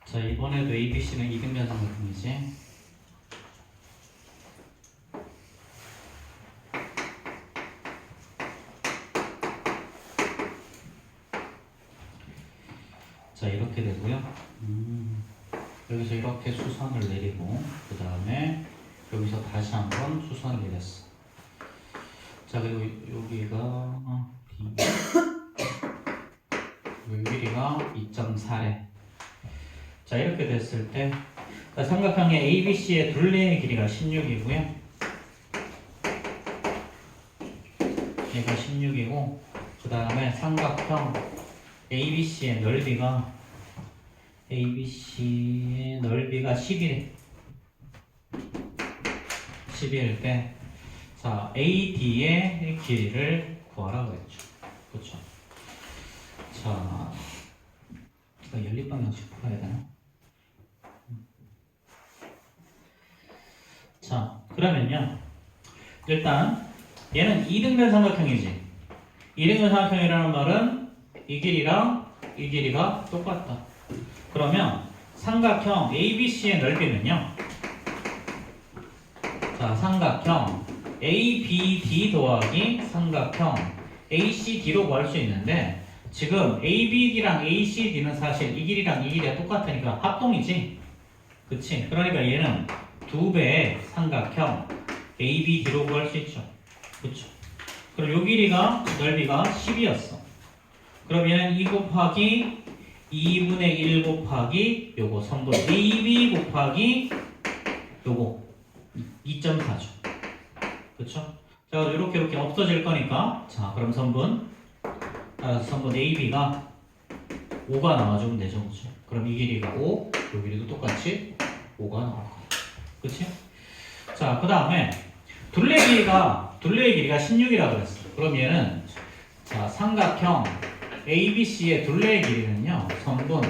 자, 이번에도 ABC는 이등변 삼각형이지. 자, 이렇게 되고요. 여기서 이렇게 수선을 내리고 그 다음에 여기서 다시 한번 수선을 내렸어. 자, 그리고 여기가 여기 길이가 2.4래. 자, 이렇게 됐을 때 자, 삼각형의 ABC의 둘레의 길이가 16이고요. 얘가 16이고 그 다음에 삼각형 ABC의 넓이가 10이래. 10일 때, 자, AD의 길이를 구하라고 했죠. 그렇죠. 자, 이거 연립방정식 풀어야 되나? 자, 그러면요. 일단 얘는 이등변 삼각형이지. 이등변 삼각형이라는 말은 이 길이랑 이 길이가 똑같다. 그러면 삼각형 ABC의 넓이는요. 자, 삼각형 ABD 더하기 삼각형 ACD로 구할 수 있는데 지금 ABD랑 ACD는 사실 이 길이랑 이 길이가 똑같으니까 합동이지. 그치? 그러니까 얘는 2배의 삼각형 ABD로 구할 수 있죠. 그쵸? 그럼 요 길이가 넓이가 10이었어. 그럼 얘는 2 곱하기 2분의 1 곱하기 요거 선분 AB 곱하기 요거 2.4죠. 그쵸? 자, 이렇게 없어질 거니까 자, 그럼 선분 따라서 선분 AB가 5가 나와주면 되죠. 그쵸? 그럼 이 길이가 5, 요 길이도 똑같이 5가 나올 거야. 그치? 자, 그 다음에 둘레의 길이가 16이라고 그랬어. 그럼 얘는 자, 삼각형 ABC의 둘레의 길이는요, 선분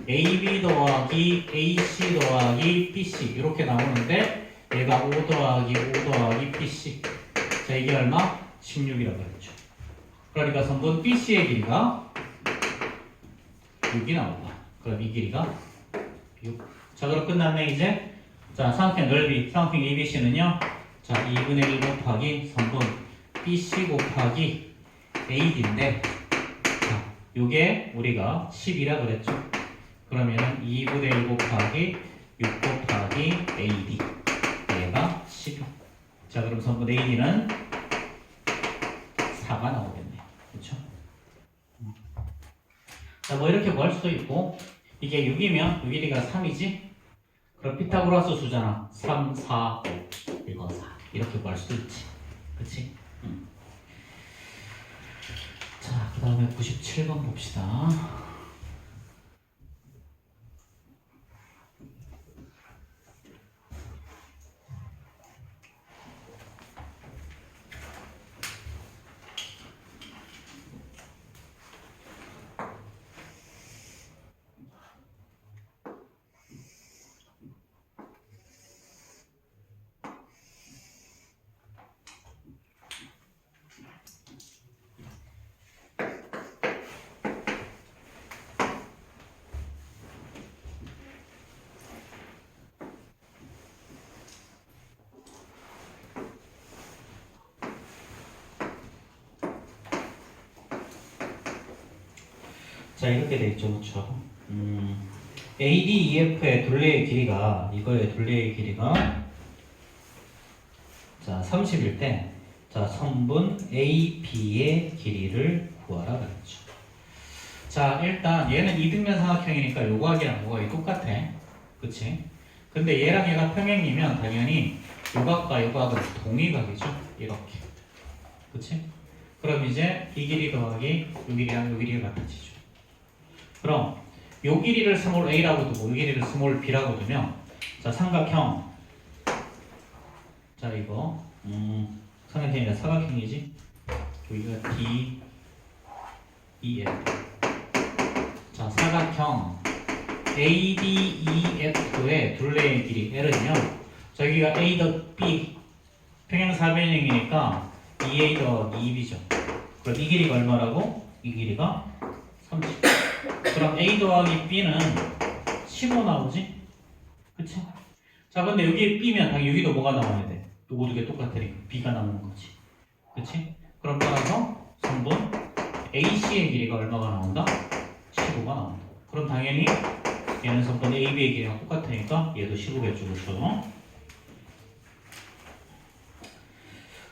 AB 더하기 AC 더하기 BC 이렇게 나오는데 얘가 5 더하기 5 더하기 BC. 자, 이게 얼마? 16이라고 그랬죠. 그러니까 선분 BC의 길이가 6이 나온다. 그럼 이 길이가 6. 자, 그럼 끝났네 이제. 자, 삼각형 넓이 삼각형 ABC는요, 자, 2분의 1 곱하기 선분 BC 곱하기 AD인데 자, 요게 우리가 10이라 그랬죠. 그러면은 2분의 1 곱하기 6 곱하기 AD 얘가 10. 자, 그럼 선분 AD는 4가 나오겠네. 그렇죠? 자, 뭐 이렇게 구할 수도 있고 이게 6이면 요 길이가 3이지? 그럼 피타고라스 수잖아. 3, 4, 5 이거 4 이렇게 구할 수도 있지. 그치? 자, 그 다음에 97번 봅시다. 자, 이렇게 돼 있죠. 그쵸? ADEF의 둘레의 길이가 이거의 둘레의 길이가 자, 30일 때 자, 선분 AB의 길이를 구하라 그랬죠. 자, 일단 얘는 이등변 삼각형이니까 요각이랑 요각이 똑같아. 그치? 근데 얘랑 얘가 평행이면 당연히 요각과 요각은 동의각이죠. 이렇게. 그치? 그럼 이제 이 길이 더하기 요 길이랑 요 길이가 같아지죠. 그럼 요 길이를 스몰 a라고 두고 요 길이를 스몰 b라고 두면 자, 삼각형 자, 이거 삼각형이라 사각형이지. 여기가 D, E, F. 자, 사각형 ADEF의 둘레의 길이 L은요. 저기가 A 더 B 평행사변형이니까 2A 더하기 2B죠. 그럼 이 길이가 얼마라고? 이 길이가 30. 그럼 A 더하기 B는 15 나오지? 그치? 자, 근데 여기 B면 당연히 여기도 뭐가 나와야 돼? 요거 두 개 똑같으니까 B가 나오는 거지. 그치? 그럼 따라서 선분 AC의 길이가 얼마가 나온다? 15가 나온다. 그럼 당연히 얘는 선분 AB의 길이랑 똑같으니까 얘도 15겠죠. 그렇죠?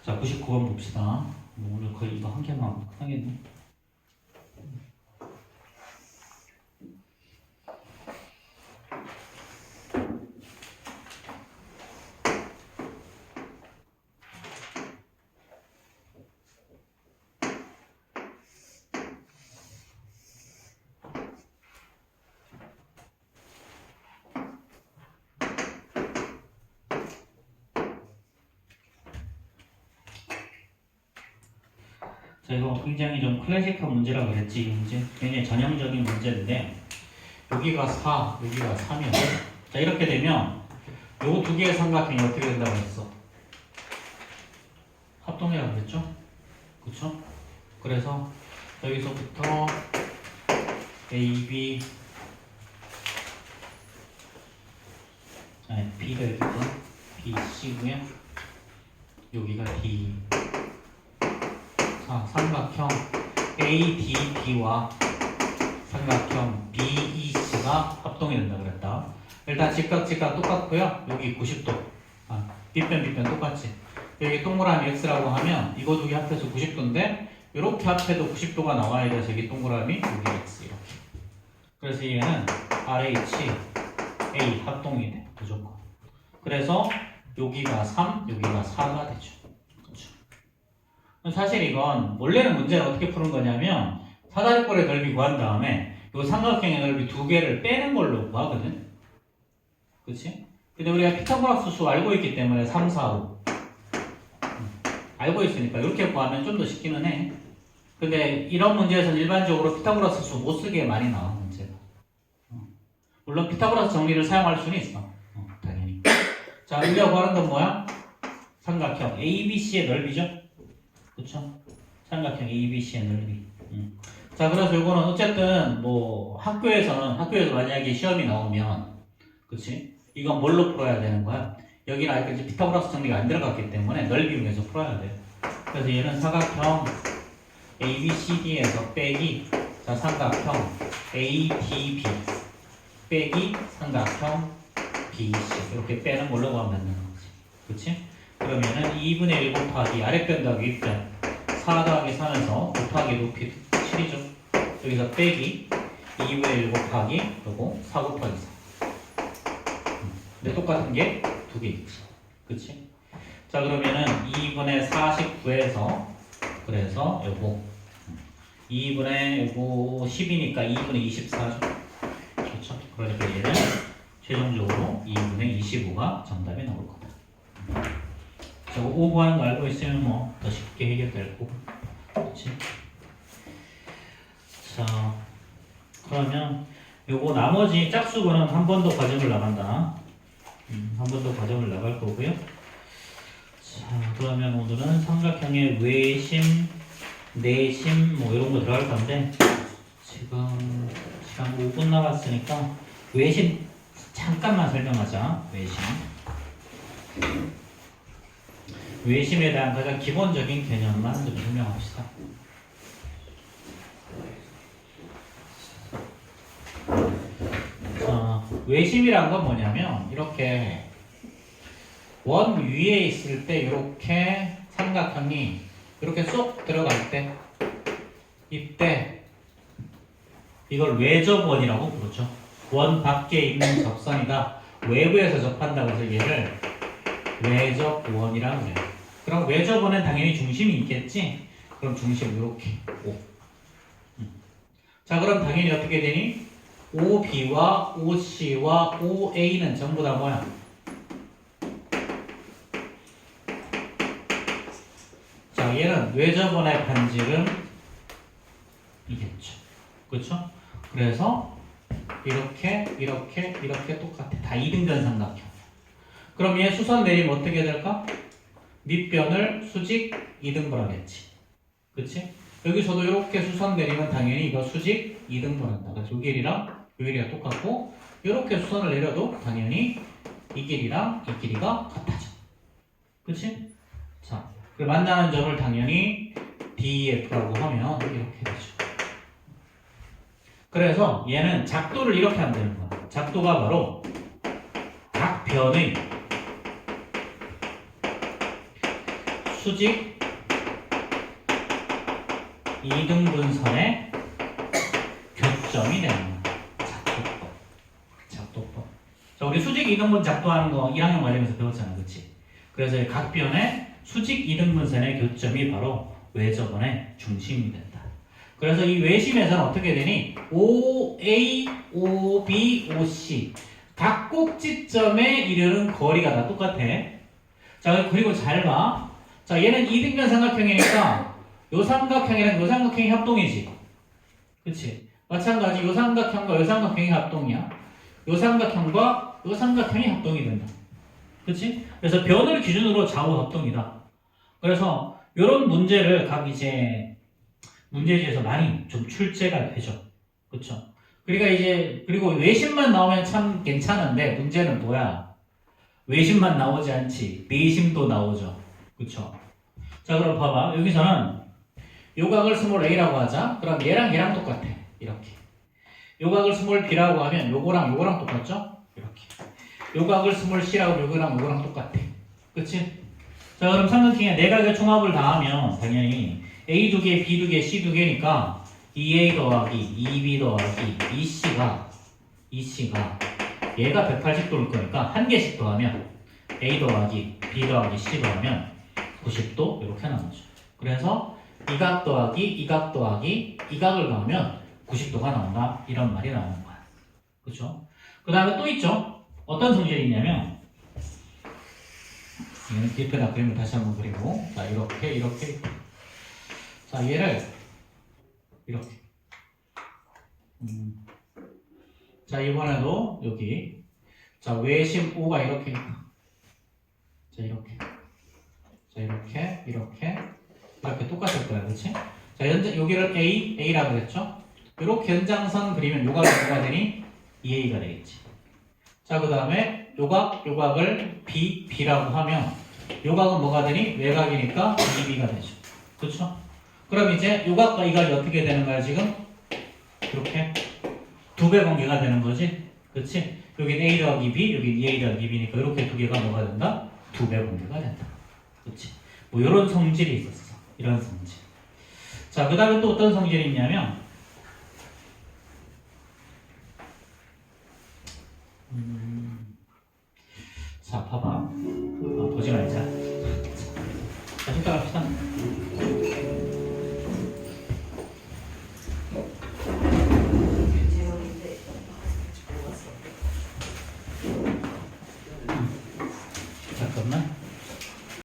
자, 99번 봅시다. 오늘 거의 이거 한 개만 하겠네. 자, 이거 굉장히 좀 클래식한 문제라고 그랬지, 이 문제. 굉장히 전형적인 문제인데, 여기가 4, 여기가 3이야. 자, 이렇게 되면 요 두 개의 삼각형이 어떻게 된다고 했어? 합동이라고 그랬죠? 그쵸? 그래서 여기서부터 AB 아니 B가 이렇게 BC고요. 여기가 D. 자, 삼각형 ADB와 삼각형 BEC가 합동이 된다 그랬다. 일단 직각 똑같고요. 여기 90도. 빗변 똑같지. 여기 동그라미 X라고 하면 이거 두 개 합해서 90도인데 이렇게 합해도 90도가 나와야 돼서 여기 동그라미 여기 X 이렇게. 그래서 얘는 RH A 합동이 돼 무조건. 그래서 여기가 3, 여기가 4가 되죠. 그렇죠. 사실 이건 원래는 문제는 어떻게 푸는 거냐면 사다리꼴의 넓이 구한 다음에 이 삼각형의 넓이 두 개를 빼는 걸로 구하거든. 그렇지? 근데 우리가 피타고라스 수 알고 있기 때문에 3, 4, 5 알고 있으니까 이렇게 구하면 좀 더 쉽기는 해. 근데 이런 문제에서는 일반적으로 피타고라스 수 못 쓰게 많이 나와 문제가. 물론 피타고라스 정리를 사용할 수는 있어. 당연히. 자, 우리가 구하는 건 뭐야? 삼각형 ABC의 넓이죠? 그쵸? 삼각형 ABC의 넓이. 자, 그래서 이거는 어쨌든 뭐 학교에서 만약에 시험이 나오면, 그치? 이건 뭘로 풀어야 되는 거야? 여기는 아직까지 피타고라스 정리가 안 들어갔기 때문에 넓이 이용해서 풀어야 돼. 그래서 얘는 사각형 ABCD에서 빼기, 자, 삼각형 ADB 빼기 삼각형 BC 이렇게 빼는 걸로 가면 되는 거지. 그치? 그러면은 2분의 1 곱하기 아랫변 더하기 윗변 4 더하기 3에서 곱하기 높이 7이죠. 여기서 빼기 2분의 1 곱하기 그리고 4 곱하기 4. 근데 똑같은 게 두 개 있지. 그치? 자, 그러면은 2분의 49에서 그래서 요거 2분의 요거 10이니까 2분의 24죠. 그렇죠? 그러니까 얘는 최종적으로 2분의 25가 정답이 나올 거다. 자, 5 구하는 거 알고 있으면 뭐 더 쉽게 해결될 거고. 그렇지? 자, 그러면 요거 나머지 짝수거는 한 번 더 과정을 나간다. 한 번 더 과정을 나갈 거고요. 자, 그러면 오늘은 삼각형의 외심, 내심 뭐 이런 거 들어갈 건데 지금 시간 5분 남았으니까 외심 잠깐만 설명하자. 외심에 대한 가장 기본적인 개념만 좀 설명합시다. 외심이란 건 뭐냐면 이렇게 원 위에 있을 때 이렇게 삼각형이 이렇게 쏙 들어갈 때 이때 이걸 외접원이라고 부르죠. 원 밖에 있는 접선이다. 외부에서 접한다고 해서 얘를 외접원이라고 해요. 그럼 외접원은 당연히 중심이 있겠지? 그럼 중심 이렇게 O. 자, 그럼 당연히 어떻게 되니? OB와 OC와 OA는 전부 다 뭐야? 자, 얘는 외접원의 반지름 이겠죠. 그렇죠? 그래서 이렇게 똑같아. 다 이등변 삼각형. 그럼 얘 수선 내리면 어떻게 될까? 밑변을 수직 이등분 하겠지. 그치? 여기서도 이렇게 수선 내리면 당연히 이거 수직 이등분 한다. 그래서 이 길이랑 이 길이가 똑같고 이렇게 수선을 내려도 당연히 이 길이랑 이 길이가 같아져. 그치? 자, 그 만나는 점을 당연히 DF라고 하면 이렇게 되죠. 그래서 얘는 작도를 이렇게 하면 되는 거야. 작도가 바로 각 변의 수직 이등분선의 교점이 되는 거야. 작도법. 자, 우리 수직 이등분 작도하는 거 1학년 과정에서 배웠잖아. 그치? 그래서 각 변의 수직 이등분선의 교점이 바로 외접원의 중심이 된다. 그래서 이 외심에서는 어떻게 되니? OA, OB, OC 각 꼭지점에 이르는 거리가 다 똑같아. 자, 그리고 잘 봐. 자, 얘는 이등변 삼각형이니까 요 삼각형이랑 요 삼각형이 합동이지. 그치? 마찬가지 요 삼각형과 요 삼각형이 합동이야. 요 삼각형과 요 삼각형이 합동이 된다. 그치? 그래서 변을 기준으로 좌우 합동이다. 그래서 요런 문제를 각 이제 문제지에서 많이 좀 출제가 되죠. 그쵸? 그러니까 이제 그리고 외심만 나오면 참 괜찮은데 문제는 뭐야? 외심만 나오지 않지. 내심도 나오죠. 그쵸? 자 그럼 봐봐. 여기서는 요각을 스몰 a라고 하자. 그럼 얘랑 얘랑 똑같아. 이렇게. 요각을 스몰 b라고 하면 요거랑 요거랑 똑같죠? 이렇게. 요각을 스몰 c라고 요거랑 요거랑 똑같아. 그치? 자 그럼 삼각형의 내각의 총합을 다하면 당연히 a 두 개, b 두 개, c 두 개니까 2a 더하기 2b 더하기 2c가 얘가 180도일 거니까 한 개씩 더하면 a 더하기 b 더하기 c 더하면 90도 이렇게 나오죠. 그래서 이각 더하기 이각 더하기 이각을 더하면 90도가 나온다. 이런 말이 나오는 거야. 그렇죠? 그 다음에 또 있죠. 어떤 성질이 있냐면 얘는 뒤에다 그림을 다시 한번 그리고 자 이렇게 자 얘를 이렇게 자 이번에도 여기 자 외심 O가 이렇게 있다. 자 이렇게 똑같을 거야. 그치? 자 여기를 A라고 했죠? 이렇게 연장선 그리면 요각이 뭐가 되니? 2A가 되겠지. 자 그 다음에 요각을 B라고 하면 요각은 뭐가 되니? 외각이니까 2B가 되죠. 그렇죠? 그럼 이제 요각과 이각이 어떻게 되는 거야 지금? 이렇게 두 배 관계가 되는 거지? 그렇지? 여긴 A 더하기 B, 여긴 2A 더하기 B니까 이렇게 두 개가 뭐가 된다? 두 배 관계가 된다. 그렇지? 뭐 이런 성질이 있었어. 이런 성질. 자, 그 다음에 또 어떤 성질이 있냐면 자, 봐봐. 보지 말자. 자, 생각합시다. 유지형인데 몰랐어. 잠깐만.